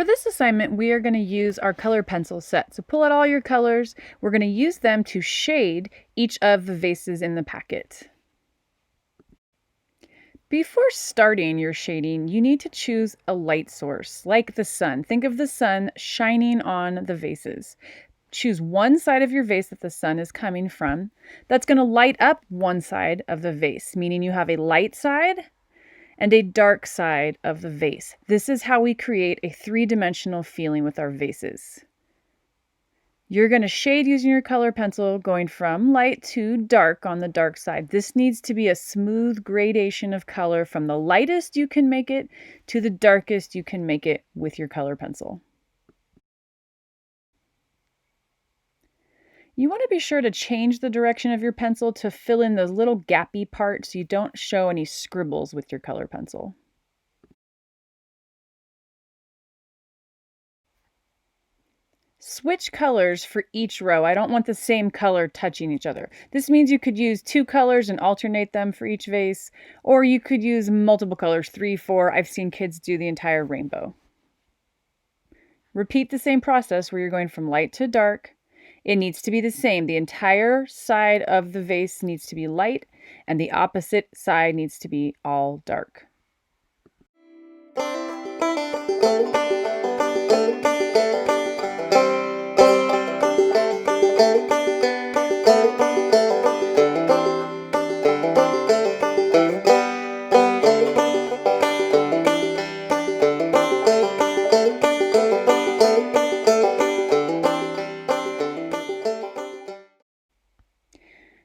For this assignment, we are going to use our color pencil set. So pull out all your colors. We're going to use them to shade each of the vases in the packet. Before starting your shading, you need to choose a light source, like the sun. Think of the sun shining on the vases. Choose one side of your vase that the sun is coming from. That's going to light up one side of the vase, meaning you have a light side and a dark side of the vase. This is how we create a three-dimensional feeling with our vases. You're going to shade using your color pencil, going from light to dark on the dark side. This needs to be a smooth gradation of color from the lightest you can make it to the darkest you can make it with your color pencil. You want to be sure to change the direction of your pencil to fill in those little gappy parts so you don't show any scribbles with your color pencil. Switch colors for each row. I don't want the same color touching each other. This means you could use two colors and alternate them for each vase, or you could use multiple colors, 3, 4. I've seen kids do the entire rainbow. Repeat the same process where you're going from light to dark. It needs to be the same. The entire side of the vase needs to be light, and the opposite side needs to be all dark.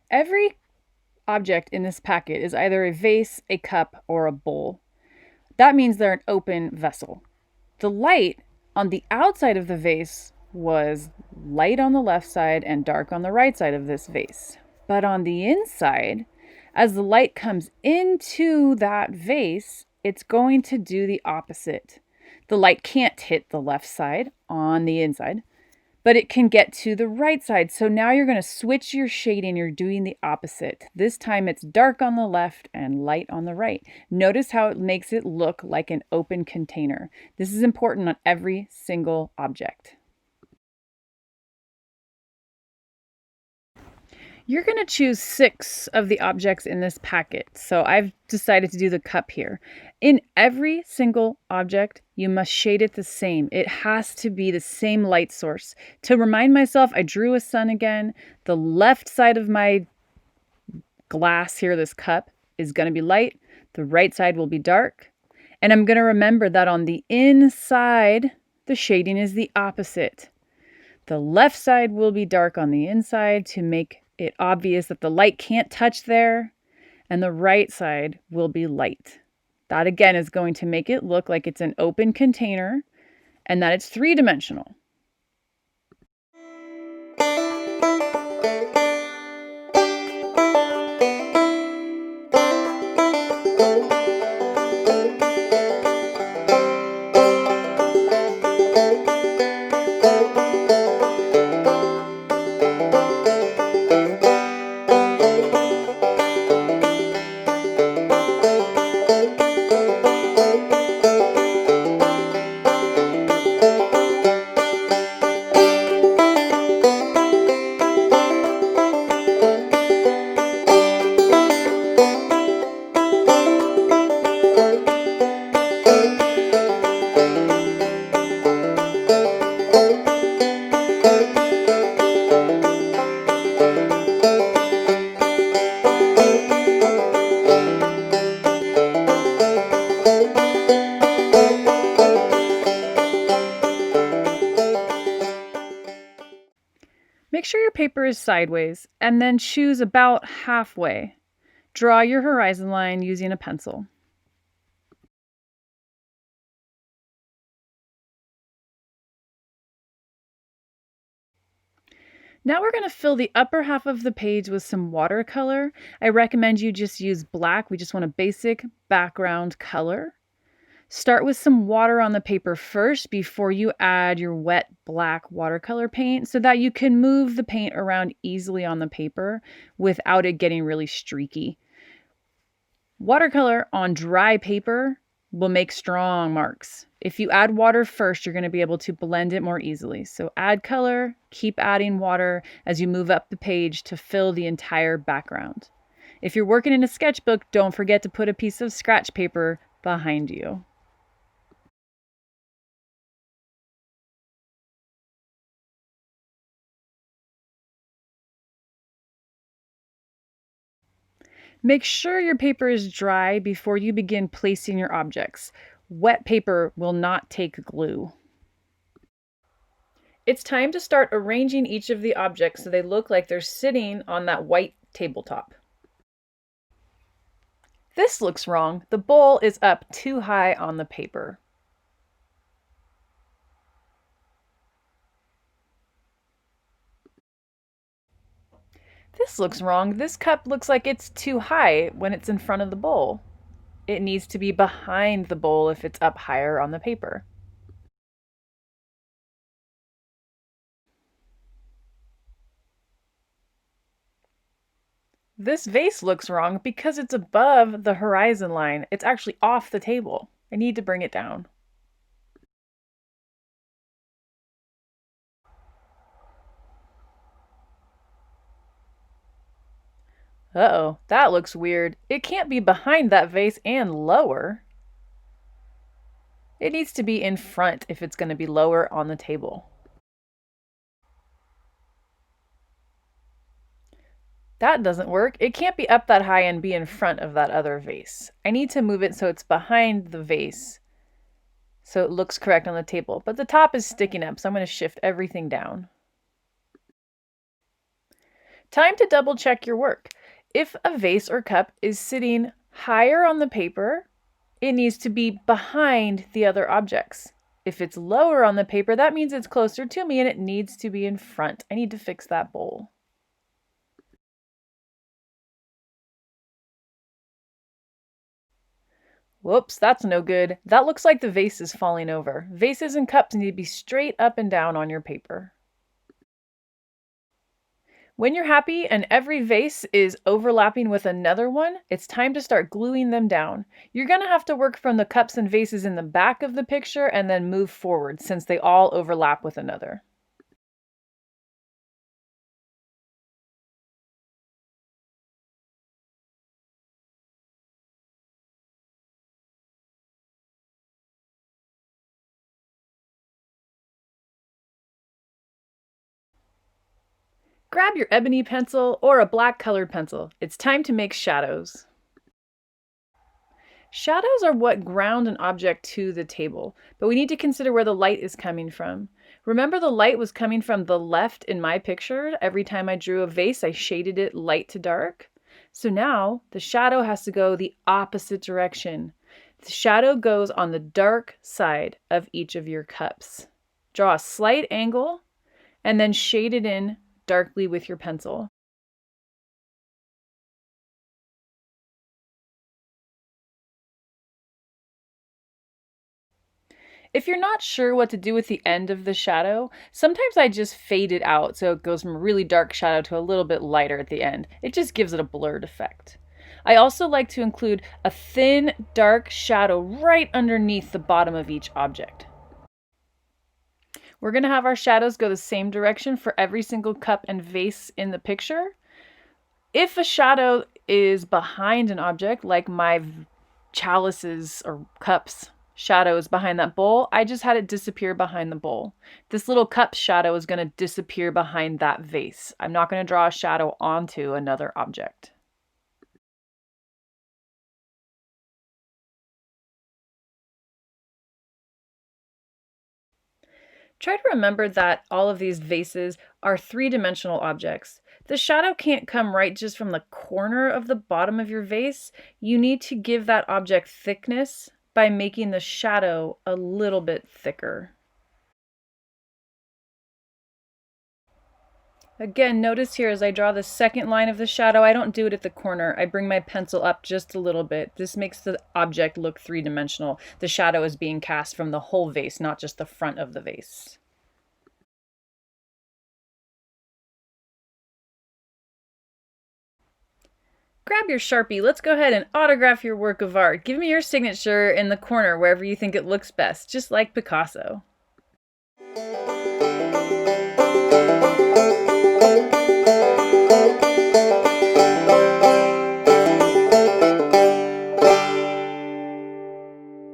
Every object in this packet is either a vase, a cup, or a bowl. That means they're an open vessel. The light on the outside of the vase was light on the left side and dark on the right side of this vase. But on the inside, as the light comes into that vase, it's going to do the opposite. The light can't hit the left side on the inside, but it can get to the right side. So now you're going to switch your shading. You're doing the opposite. This time it's dark on the left and light on the right. Notice how it makes it look like an open container. This is important on every single object. You're going to choose 6 of the objects in this packet. So I've decided to do the cup here. In every single object, you must shade it the same. It has to be the same light source. To remind myself, I drew a sun again. The left side of my glass here, this cup, is going to be light. The right side will be dark. And I'm going to remember that on the inside, the shading is the opposite. The left side will be dark on the inside to make it obvious that the light can't touch there, and the right side will be light. That again is going to make it look like it's an open container and that it's three-dimensional. Make sure your paper is sideways and then choose about halfway. Draw your horizon line using a pencil. Now we're going to fill the upper half of the page with some watercolor. I recommend you just use black. We just want a basic background color. Start with some water on the paper first before you add your wet black watercolor paint so that you can move the paint around easily on the paper without it getting really streaky. Watercolor on dry paper will make strong marks. If you add water first, you're going to be able to blend it more easily. So add color, keep adding water as you move up the page to fill the entire background. If you're working in a sketchbook, don't forget to put a piece of scratch paper behind you. Make sure your paper is dry before you begin placing your objects. Wet paper will not take glue. It's time to start arranging each of the objects so they look like they're sitting on that white tabletop. This looks wrong. The bowl is up too high on the paper. This looks wrong. This cup looks like it's too high when it's in front of the bowl. It needs to be behind the bowl if it's up higher on the paper. This vase looks wrong because it's above the horizon line. It's actually off the table. I need to bring it down. Uh-oh, that looks weird. It can't be behind that vase and lower. It needs to be in front if it's going to be lower on the table. That doesn't work. It can't be up that high and be in front of that other vase. I need to move it so it's behind the vase so it looks correct on the table. But the top is sticking up, so I'm going to shift everything down. Time to double check your work. If a vase or cup is sitting higher on the paper, it needs to be behind the other objects. If it's lower on the paper, that means it's closer to me and it needs to be in front. I need to fix that bowl. Whoops, that's no good. That looks like the vase is falling over. Vases and cups need to be straight up and down on your paper. When you're happy and every vase is overlapping with another one, it's time to start gluing them down. You're going to have to work from the cups and vases in the back of the picture and then move forward since they all overlap with another. Grab your ebony pencil or a black colored pencil. It's time to make shadows. Shadows are what ground an object to the table, but we need to consider where the light is coming from. Remember, the light was coming from the left in my picture. Every time I drew a vase, I shaded it light to dark. So now the shadow has to go the opposite direction. The shadow goes on the dark side of each of your cups. Draw a slight angle and then shade it in darkly with your pencil. If you're not sure what to do with the end of the shadow, sometimes I just fade it out so it goes from a really dark shadow to a little bit lighter at the end. It just gives it a blurred effect. I also like to include a thin, dark shadow right underneath the bottom of each object. We're going to have our shadows go the same direction for every single cup and vase in the picture. If a shadow is behind an object, like my chalices or cups shadow is behind that bowl, I just had it disappear behind the bowl. This little cup shadow is going to disappear behind that vase. I'm not going to draw a shadow onto another object. Try to remember that all of these vases are three-dimensional objects. The shadow can't come right just from the corner of the bottom of your vase. You need to give that object thickness by making the shadow a little bit thicker. Again, notice here as I draw the second line of the shadow, I don't do it at the corner. I bring my pencil up just a little bit. This makes the object look three-dimensional. The shadow is being cast from the whole vase, not just the front of the vase. grab your Sharpie. Let's go ahead and autograph your work of art. Give me your signature in the corner wherever you think it looks best, just like Picasso.